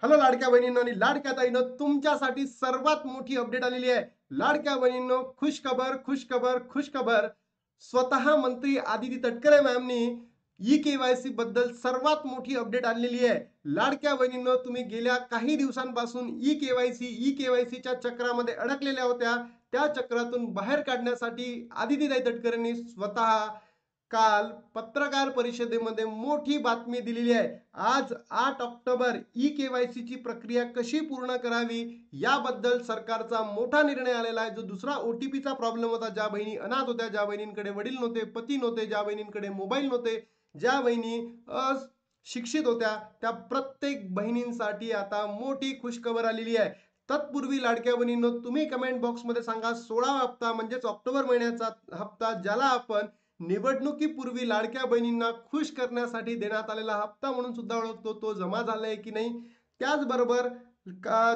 Hello लाडक्या बहिणींनो आणि लाडक्या ताईंनो, तुमच्यासाठी सर्वात मोठी अपडेट आलेली आहे. लाडक्या बहिणींनो, खुश खबर, खुश खबर, खुश खबर. स्वतः मंत्री आदिती तटकरे मॅमनी ई-केवायसी बद्दल सर्वात मोठी अपडेट आणलेली आहे. लाडक्या बहिणींनो, तुम्ही गेल्या काही दिवसांपासून ई-केवायसीच्या चक्रामध्ये अडकलेल्या होत्या. त्या चक्रातून बाहेर काढण्यासाठी आदितीताई तटकरेंनी स्वतः काल पत्रकार परिषदेमध्ये मोठी बातमी दिलेली आहे. आज 8 ऑक्टोबर ई-केवायसी ची प्रक्रिया कशी पूर्ण करावी याबद्दल सरकारचा मोठा निर्णय आलेला आहे. जो दुसरा ओटीपीचा प्रॉब्लेम होता, ज्या बहिणी अनाथ होत्या, ज्या बहिणींकडे वडील नव्हते, पती नव्हते, ज्या बहिणींकडे मोबाईल नव्हते, ज्या बहिणी शिक्षित होत्या, त्या प्रत्येक बहिणींसाठी आता मोठी खुशखबर आलेली आहे. तत्पूर्वी लाडक्या बहिणींनो, तुम्ही कमेंट बॉक्समध्ये सांगा 16वा हप्ता म्हणजेच ऑक्टोबर महिन्याचा हप्ता, ज्याला आपण निवडणुकीपूर्वी लाडक्या बहिणींना खुश करण्यासाठी देण्यात आलेला हप्ता म्हणून सुद्धा ओळखतो, तो जमा झालाय की नाही. त्याचबरोबर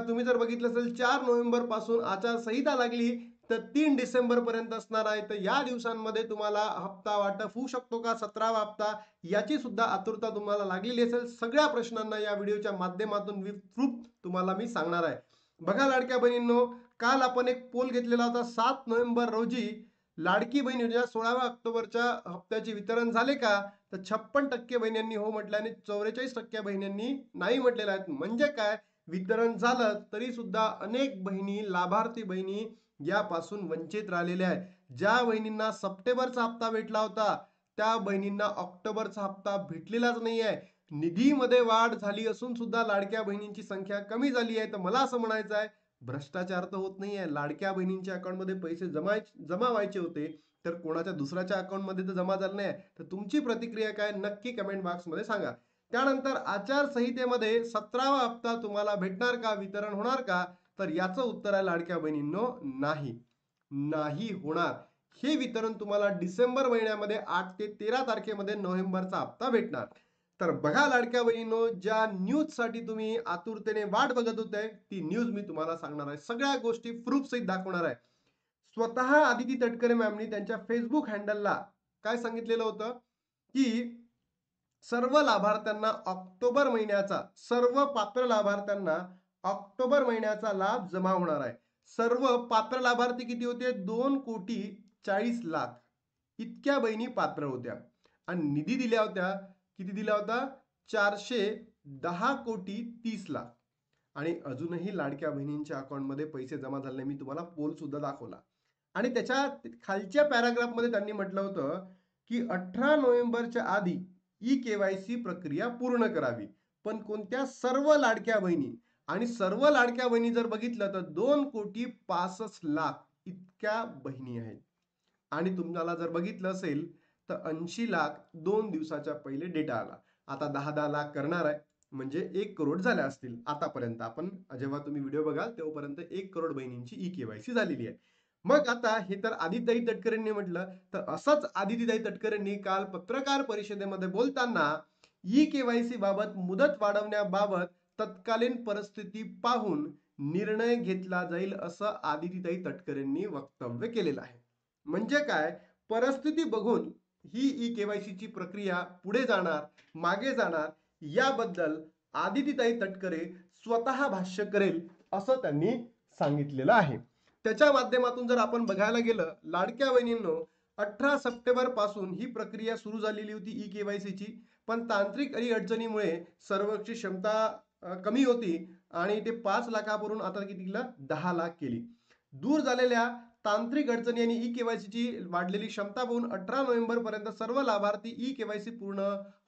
तुम्ही जर बघितलं असेल 4 नोव्हेंबर पासून आचारसंहिता लागली तर 3 डिसेंबर पर्यंत असणार आहे. तर या दिवसांमध्ये तुम्हाला हप्ता वाटप होऊ शकतो का 17वा हप्ता, याची सुद्धा आतुरता तुम्हाला लागलेली असेल. सगळ्या प्रश्नांना या व्हिडिओच्या माध्यमातून विस्तृत तुम्हाला मी सांगणार आहे. बघा लाडक्या बहिणींनो, काल आपण एक पोल घेतलेला होता. 7 नोव्हेंबर रोजी लाडकी बहीण योजना 16व्या ऑक्टोबरच्या हप्त्याचे वितरण झाले का, तर 56% बहिणींनी हो म्हटलं आणि 44% बहिणींनी नाही म्हटलेलं आहे. म्हणजे काय, वितरण झालं तरी सुद्धा अनेक बहिणी, लाभार्थी बहिणी यापासून वंचित राहिलेल्या आहेत. ज्या बहिणींना सप्टेंबरचा हप्ता भेटला होता, त्या बहिणींना ऑक्टोबरचा हप्ता भेटलेलाच नाही आहे. निधीमध्ये वाढ झाली असून सुद्धा लाडक्या बहिणींची संख्या कमी झाली आहे. तर मला असं म्हणायचं आहे, भ्रष्टाचार तर होत नाही आहे. लाडक्या बहिणींच्या अकाउंटमध्ये पैसे जमा व्हायचे होते, तर कोणाच्या दुसऱ्याच्या अकाउंटमध्ये तर जमा झाले नाही. तर तुमची प्रतिक्रिया काय, नक्की कमेंट बॉक्समध्ये सांगा. त्यानंतर आचारसंहितेमध्ये 17वा हप्ता तुम्हाला भेटणार का, वितरण होणार का, तर याचं उत्तर आहे लाडक्या बहिणींनो, नाही, नाही होणार. हे वितरण तुम्हाला डिसेंबर महिन्यामध्ये 8 ते 13 तारखेमध्ये नोव्हेंबरचा हप्ता भेटणार. तर बघा लाडक्या बहिणींनो, ज्या न्यूज साठी तुम्ही आतुरतेने वाट बघत होते, ती न्यूज मी तुम्हाला सांगणार आहे. सगळ्या गोष्टी प्रूफ सहित दाखवणार आहे. स्वतः आदिती तटकरे मॅमनी त्यांच्या फेसबुक हँडलला काय सांगितलेलं होतं, की सर्व लाभार्थ्यांना ऑक्टोबर महिन्याचा, सर्व पात्र लाभार्थ्यांना ऑक्टोबर महिन्याचा लाभ जमा होणार आहे. सर्व पात्र लाभार्थी किती होते, 2,40,00,000 इतक्या बहिणी पात्र होत्या आणि निधी दिल्या होत्या, किती दिला होता, 410,30,00,000. आणि अजूनही लाडक्या बहिणींच्या अकाउंटमध्ये पैसे जमा झाले नाही. मी तुम्हाला पोल सुद्धा दाखवला. आणि त्याच्या खालच्या पॅराग्राफमध्ये त्यांनी म्हटलं होतं, की 18 नोव्हेंबरच्या आधी ई-केवायसी प्रक्रिया पूर्ण करावी. पण कोणत्या, सर्व लाडक्या बहिणी. आणि सर्व लाडक्या बहिणी जर बघितलं तर 2,65,00,000 इतक्या बहिणी आहेत. आणि तुम्हाला जर बघितलं असेल तर 80,00,000 2 दिवसाच्या पहिले डेटा आला. आता 10-10 लाख करणार आहे, म्हणजे 1 करोड झाल्या असतील आतापर्यंत. आपण जेव्हा तुम्ही व्हिडिओ बघाल तेव्हापर्यंत 1 करोड बहिणींची ई-केवायसी झालेली आहे. मग आता हे तर आदितीताई तटकरेंनी म्हटलं, तर असंच आदितीताई तटकरेंनी काल पत्रकार परिषदेमध्ये बोलताना ई-केवायसी बाबत मुदत वाढवण्याबाबत तत्कालीन परिस्थिती पाहून निर्णय घेतला जाईल, असं आदितीताई तटकरेंनी वक्तव्य केलेलं आहे. म्हणजे काय, परिस्थिती बघून ही ई-केवायसी ची प्रक्रिया पुढे जाणार, मागे जाणार, याबद्दल आदितीताई तटकरे स्वतः भाष्य करेल, असं त्यांनी सांगितलेलं आहे. त्याच्या माध्यमातून जर आपण बघायला गेलं लाडक्या बहिणींनो, 18 सप्टेंबर पासून ही प्रक्रिया सुरू झालेली होती ई-केवायसी ची. पण तांत्रिक अडचणीमुळे सर्व्हरची क्षमता कमी होती आणि ते 5 लाखावरून आता किती केलं, 10 लाख केली. दूर झालेल्या तांत्रिक अडचणी आणि ई-केवायसी ची वाढलेली क्षमता पाहून 18 नोव्हेंबर पर्यंत सर्व लाभार्थी ई-केवायसी पूर्ण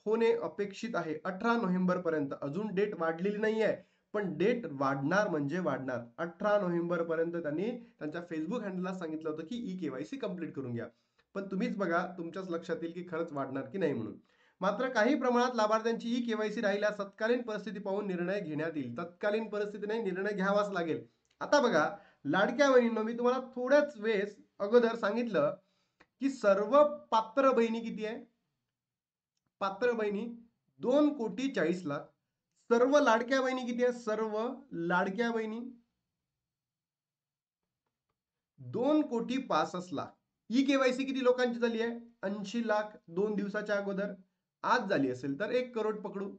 होणे अपेक्षित आहे. 18 नोव्हेंबर पर्यंत, अजून डेट वाढलेली नाहीये, पण डेट वाढणार म्हणजे वाढणार. 18 नोव्हेंबर पर्यंत त्यांनी त्यांच्या फेसबुक हँडलला सांगितलं होतं की ई-केवायसी कंप्लीट करून घ्या. पण तुम्हीच बघा, तुमच्याच लक्षात येईल की खरंच वाढणार की नाही म्हणून. मात्र काही प्रमाणात लाभार्थ्यांची ई-केवायसी राहिल्यास तत्कालीन परिस्थिती पाहून निर्णय घेण्यात येईल. तत्कालीन परिस्थिती नाही, निर्णय घ्यावाच लागेल. आता बघा लाडक्या बहिणींनो, मी तुम्हाला थोड्याच वेळेस अगोदर सांगितलं की सर्व पात्र बहिणी किती आहे, पात्र बहिणी 2,40,00,000. सर्व लाडक्या बहिणी किती आहे, सर्व लाडक्या बहिणी 2,65,00,000. ई-केवायसी किती लोकांची झाली आहे, 80 लाख 2 दिवसाच्या अगोदर. आज झाली असेल तर 1 करोड पकडू.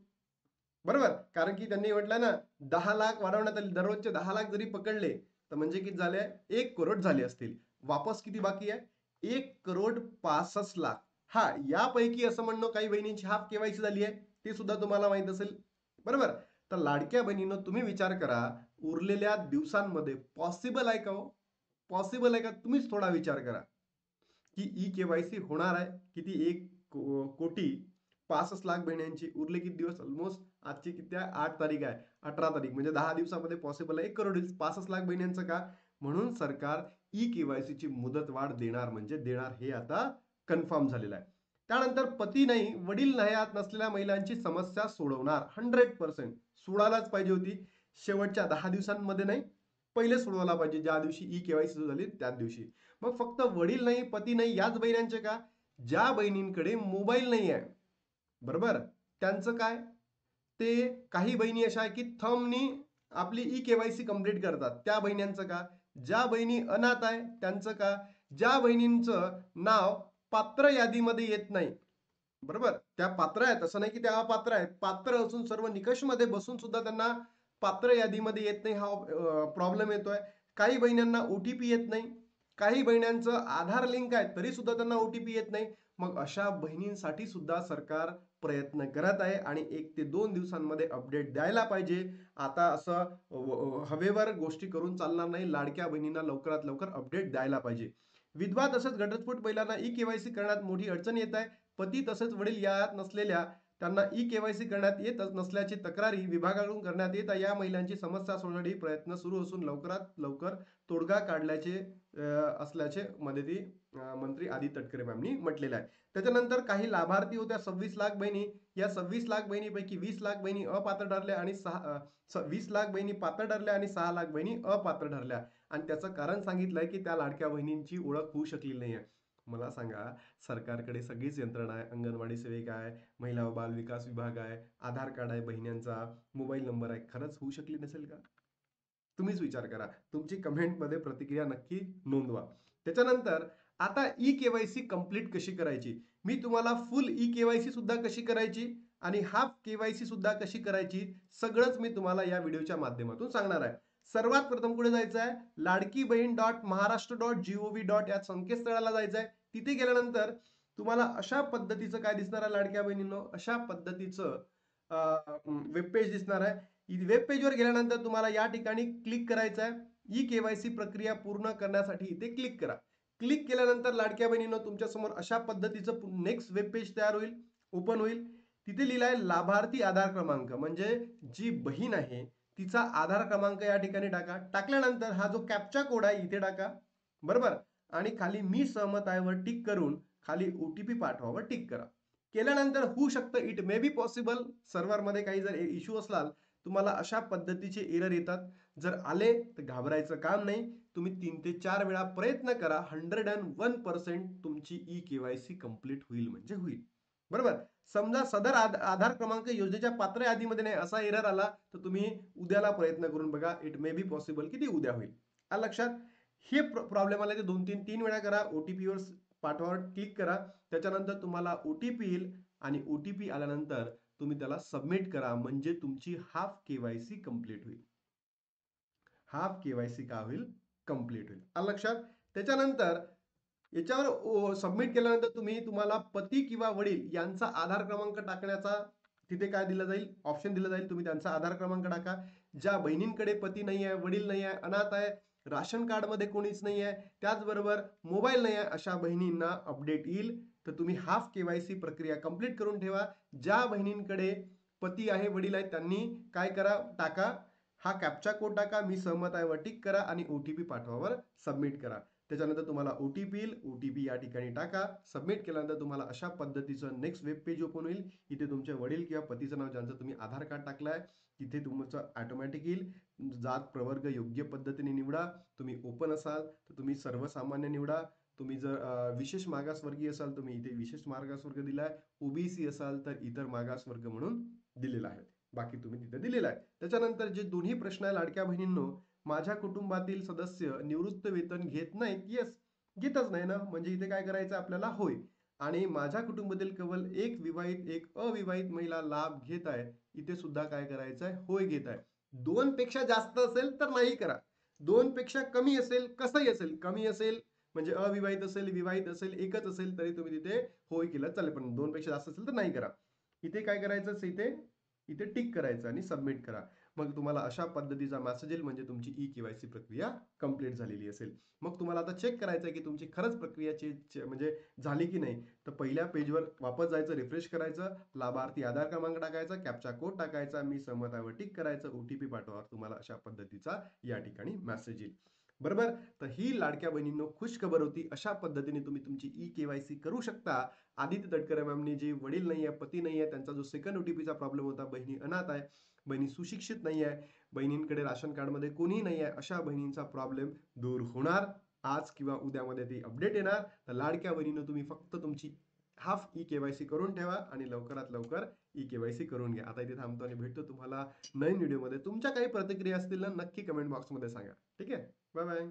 बरोबर. कारण की त्यांनी म्हटलं ना, 10 लाख वाढवण्यात आले. दररोजचे 10 लाख जरी पकडले, तर म्हणजे किती झाले? 1 करोड झाले असतील. वापस किती बाकी आहे? 1,65,00,000. हा, यापैकी असं म्हणणं काही बहिणींची हाफ केवायसी झाली आहे. ते सुद्धा तुम्हाला माहित असेल. बरोबर. तर लाडक्या बहिणींनो, तुम्ही विचार करा, उरलेल्या दिवसांमध्ये पॉसिबल आहे का हो? पॉसिबल आहे का? तुम्हीच थोडा विचार करा, की ई केवायसी होणार आहे किती? 1,65,00,000 बहिण्यांची. उरले किती दिवस? ऑलमोस्ट आजची किती आहे? 8 तारीख आहे. 18 तारीख म्हणजे 10 दिवसामध्ये पॉसिबल आहे. 1 करोड होईल. 65,00,000 बहिण्यांचं का? म्हणून सरकार ई केवायसीची मुदत वाढ देणार म्हणजे देणार, हे आता कन्फर्म झालेलं आहे. त्यानंतर पती नाही, वडील हयात नसलेल्या महिलांची समस्या सोडवणार 100%. सोडायलाच पाहिजे होती. शेवटच्या 10 दिवसांमध्ये नाही, पहिले सोडवायला पाहिजे, ज्या दिवशी ई केवायसी सुरू झाली त्याच दिवशी. मग फक्त वडील नाही, पती नाही याच बहिण्यांचे का? ज्या बहिणींकडे मोबाईल नाही आहे, बरोबर, त्यांचं काय? ते काही बहिणी अशा आहे की थंबनी आपली ई केवायसी कंप्लीट करतात, त्या बहिण्यांचं का? ज्या बहिणी अनाथ आहे त्यांचं का? ज्या बहिणींचं नाव पात्र यादीमध्ये येत नाही, बरोबर, त्या पात्र आहेत, असं नाही की त्या अपात्र आहेत, पात्र असून सर्व निकषमध्ये बसून सुद्धा त्यांना पात्र यादीमध्ये येत नाही, हा प्रॉब्लेम येतोय. काही बहिणींना ओटीपी येत नाही, काही बहिण्यांचं आधार लिंक आहे तरी सुद्धा त्यांना ओटीपी येत नाही. मग अशा बहिणींसाठी सुद्धा सरकार प्रयत्न करत आहे आणि 1 ते 2 दिवसांमध्ये अपडेट द्यायला पाहिजे. आता असं हवेवर गोष्टी करून चालणार नाही. लाडक्या बहिणींना लवकरात लवकर अपडेट द्यायला पाहिजे. विधवा तसेच घटस्फोट महिलांना ई केवायसी करण्यात मोठी अडचण येत आहे. पती तसेच वडील यात नसलेल्या त्यांना ई केवायसी करण्यात येत नसल्याची तक्रारी विभागाकडून करण्यात येत आहे. या महिलांची समस्या सोडवण्यासाठी प्रयत्न सुरू असून लवकरात लवकर तोडगा काढल्याचे असल्याचे मदती मंत्री आदी तटकरे मॅमनी म्हटलेलं आहे. त्याच्यानंतर काही लाभार्थी होत्या 26 लाख बहिणी. या 26 लाख बहिणीपैकी 20 लाख बहिणी अपात्र ठरल्या आणि 20 लाख बहिणी पात्र ठरल्या आणि 6 लाख बहिणी अपात्र ठरल्या. आणि त्याचं कारण सांगितलंय की त्या लाडक्या बहिणींची ओळख होऊ शकली नाहीये. मला सांगा, सरकारकडे सगळीच यंत्रणा आहे, अंगणवाडी सेविका आहे, महिला व बाल विकास विभाग आहे, आधार कार्ड आहे बहिण्यांचा, मोबाईल नंबर आहे, खरंच होऊ शकली नसेल का? तुम्हीच विचार करा. तुमची कमेंटमध्ये प्रतिक्रिया नक्की नोंदवा. त्याच्यानंतर आता ई केवायसी कंप्लीट कशी करायची? मी तुम्हाला फुल ई केवायसी सुद्धा कशी करायची आणि हाफ केवायसी सुद्धा कशी करायची, सगळंच मी तुम्हाला या व्हिडिओच्या माध्यमातून सांगणार आहे. सर्वात प्रथम कुठे जायचं आहे? लाडकी बहीण .महाराष्ट्र.gov.in या संकेतस्थळाला जायचं आहे. तिथे गेल्यानंतर तुम्हाला अशा पद्धतीचं काय दिसणार आहे लाडक्या बहिणींनो? अशा पद्धतीचं वेब पेज दिसणार आहे. वेब पेजवर गेल्यानंतर तुम्हाला या ठिकाणी क्लिक करायचं आहे. ई केवायसी प्रक्रिया पूर्ण करण्यासाठी इथे क्लिक करा. क्लिक केल्यानंतर लाडक्या बहिणींनो, तुमच्या समोर अशा पद्धतीचं नेक्स्ट वेब पेज तयार होईल, ओपन होईल. तिथे लिहिलं आहे लाभार्थी आधार क्रमांक, म्हणजे जी बहीण आहे तिचा आधार क्रमांक या ठिकाणी टाका. टाकल्यानंतर हा जो कॅप्चा कोड आहे इथे टाका, बरोबर, आणि खाली मी सहमत आहे वर टिक करून खाली ओटीपी पाठवावर टिक करा. केल्यानंतर होऊ शकतं, इट मे बी पॉसिबल, सर्व्हरमध्ये काही जर इश्यू असला तुम्हाला अशा पद्धतीचे एरर येतात. जर आले तर घाबरायचं काम नाही. तुम्ही 3 ते 4 वेळा प्रयत्न करा. 101% तुमची ई केवायसी कंप्लीट होईल म्हणजे होईल. बरोबर. समजा सदर आधार क्रमांक योजनेच्या पात्र यादीमध्ये नाही असा एरर आला तर तुम्ही उद्याला प्रयत्न करून बघा. इट मे बी पॉसिबल की ती उद्या होईल. आलं लक्षात? हे प्रॉब्लेम आला ते 2-3 वेळा करा. ओटीपी वर पाठवावर क्लिक करा. त्याच्यानंतर तुम्हाला ओटीपी येईल आणि ओटीपी आल्यानंतर तुम्ही त्याला सबमिट करा म्हणजे तुमची हाफ केवायसी कंप्लीट होईल. हाफ केवायसी का होईल? कंप्लीट होईल. आलं लक्षात? त्याच्यानंतर याच्यावर सबमिट केल्यानंतर तुम्हाला पती किंवा वडील यांचा आधार क्रमांक टाकण्याचा तिथे काय दिलं जाईल? ऑप्शन दिलं जाईल. तुम्ही त्यांचा आधार क्रमांक टाका. ज्या बहिणींकडे पती नाही आहे, वडील नाही आहे, अनाथ आहे, राशन कार्ड मध्ये कोणीच नाही आहे, त्याचबरोबर मोबाईल नाही आहे, अशा बहिणींना अपडेट येईल. तर तुम्ही हाफ केवायसी प्रक्रिया कंप्लीट करून ठेवा. ज्या बहिणींकडे पती आहे, वडील आहेत, त्यांनी काय करा? टाका. हा कॅप्चा कोड टाका, मी सहमत आहे वर टिक करा आणि ओटीपी पाठवावर सबमिट करा. त्याच्यानंतर तुम्हाला ओटीपी येईल. ओटीपी या ठिकाणी टाका. सबमिट केल्यानंतर तुम्हाला अशा पद्धतीचं नेक्स्ट वेब पेज ओपन होईल. इथे तुमचे वडील किंवा पतीचं नाव ज्यांचं तुम्ही आधार कार्ड टाकलाय तिथे तुमचं ऑटोमॅटिक येईल. जात प्रवर्ग योग्य पद्धतीने निवडा. तुम्ही ओपन असाल तर तुम्ही सर्वसामान्य निवडा. तुम्ही जर विशेष मागासवर्गीय असाल तुम्ही इथे विशेष मागासवर्ग दिलाय. ओबीसी असाल तर इतर मागासवर्ग म्हणून दिलेला आहे. बाकी तुम्ही तिथे दिलेला आहे. त्याच्यानंतर जे दोन्ही प्रश्न आहे लाडक्या बहिणींनो, माझ्या कुटुंबातील सदस्य निवृत्त वेतन घेत नाहीत. येस, घेतच नाही ना, म्हणजे इथे काय करायचं आपल्याला? होय. आणि माझ्या कुटुंबातील केवळ एक विवाहित एक अविवाहित महिला लाभ घेत आहे, इथे सुद्धा काय करायचं आहे, होय घेत आहे. 2 पेक्षा जास्त असेल तर नाही करा. 2 पेक्षा कमी असेल, कसंही असेल, कमी असेल म्हणजे अविवाहित असेल, विवाहित असेल, एकच असेल तरी तुम्ही तिथे होय केलं चालेल, पण 2 पेक्षा जास्त असेल तर नाही करा. इथे काय करायचं, इथे इथे टिक करायचं आणि सबमिट करा. मग तुम्हाला अशा पद्धतीचा मेसेज येईल, म्हणजे तुमची ई केवायसी प्रक्रिया कंप्लीट झालेली असेल. मग तुम्हाला आता चेक करायचं आहे की तुमची खरंच प्रक्रिया म्हणजे झाली की नाही. तर पहिल्या पेजवर वापस जायचं, रिफ्रेश करायचं, लाभार्थी आधार क्रमांक टाकायचा, कॅप्चा कोड टाकायचा, मी सहमत आहे वर टिक करायचं, ओटीपी पाठवा. तुम्हाला अशा पद्धतीचा या ठिकाणी मेसेज येईल. बरोबर. तर ही लाडक्या बहिणींनो खुश खबर होती. अशा पद्धतीने तुम्ही तुमची ई केवायसी करू शकता. आदित्य तटकरे मॅमनी जे वडील नाही आहे, पती नाही आहे, त्यांचा जो सेकंड ओटीपीचा प्रॉब्लेम होता, बहिणी अनाथ आहे, बहिणी सुशिक्षित नाही आहे, बहिणींकडे राशन कार्डमध्ये कोणीही नाही आहे, अशा बहिणींचा प्रॉब्लेम दूर होणार. आज किंवा उद्यामध्ये ती अपडेट येणार. तर लाडक्या बहिणीनं तुम्ही फक्त तुमची हाफ ई केवायसी करून ठेवा आणि लवकरात लवकर ई केवायसी करून घ्या. आता इथे थांबतो आणि भेटतो तुम्हाला नवीन व्हिडिओमध्ये. तुमच्या काही प्रतिक्रिया असतील ना, नक्की कमेंट बॉक्समध्ये सांगा. ठीक आहे. Bye bye.